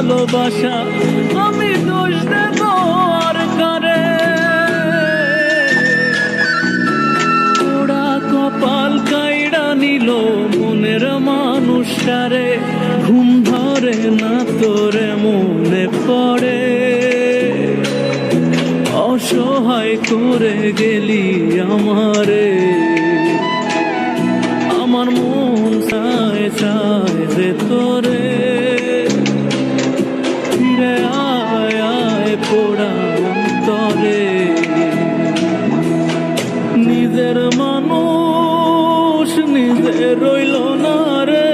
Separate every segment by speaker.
Speaker 1: ভালোবাসা আমি দোষ দেব আর কারে? ওরা কপাল কাইড়া নিল মনের মানুষটারে, ঘুম ধরে না তোরে মনে পড়ে, অসহায় করে গেলি আমারে। আমার মন চায় চায় যে তোরে, ফিরে আয় আয় পোড়া অন্তরে। নিজের মানুষ নিজে রইল না রে,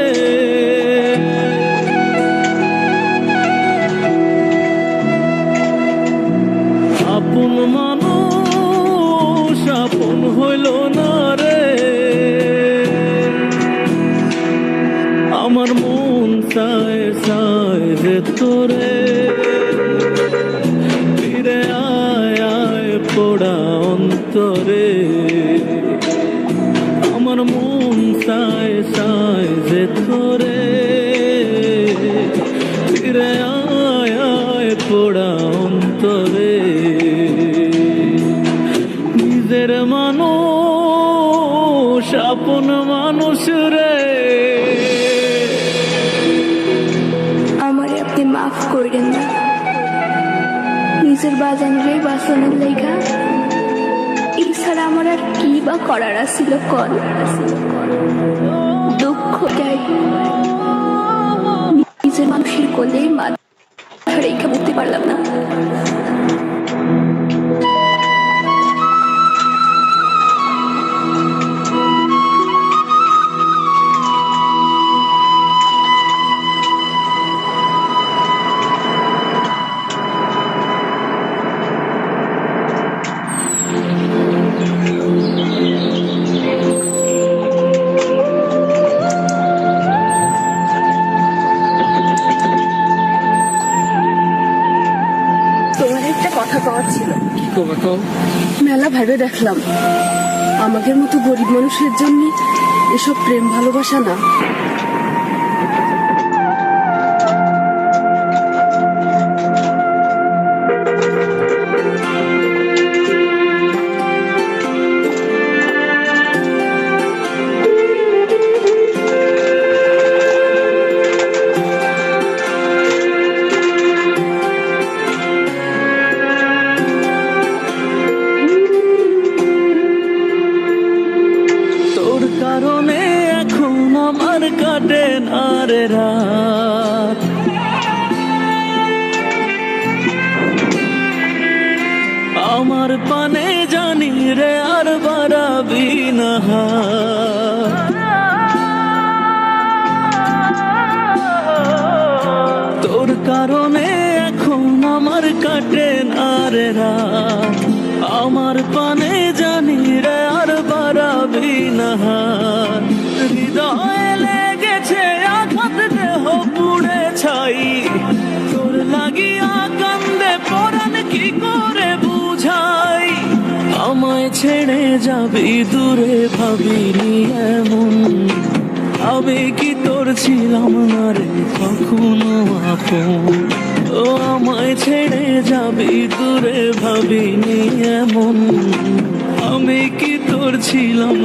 Speaker 1: আপন মানুষ আপন হইল না রে। আমার মন চায় চায় যে তোরে, ফিরে আয় আয় পোড়া অন্তরে। আমার মন চায় চায় যে তোরে, ফিরে আয় আয় পোড়া অন্তরে। নিজের মানুষ আপন মানুষ রে।
Speaker 2: আমারে আপনি মাফ করেন না, নিজের বাজান রে বাঁচানোর লেখা। এছাড়া আমার আর কি বা করার আছিল কল? দুঃখ দেয় নিজের মানুষের কোলে মাথা রেখা বুঝতে পারলাম না। তোমার একটা কথা কওয়ার ছিল।
Speaker 1: কি খবর কও?
Speaker 2: মেলা ভেবে দেখলাম আমাদের মতো গরিব মানুষের জন্য এসব প্রেম ভালোবাসা না।
Speaker 1: কারণে এখন আমার কাটে না রে রাত, আমার পানে জানি রে আর বাড়াবি না হাত। তোর কারণে এখন আমার কাটে না রে রাত, আমার পানে জানি রে আর বাড়াবি না হাত। হৃদয়ে লেগেছে আঘাত, দেহ পুড়ে ছাই, তোর লাগিয়া কান্দে পরাণ কি করে বুঝাই। আমায় ছেড়ে যাবি দূরে ভাবিনি এমন, আমি কি তোর ছিলাম না রে কখনো আপন? ও আমায় ছেড়ে যাবি দূরে ভাবিনি এমন, আমি কি তোর ছিলাম।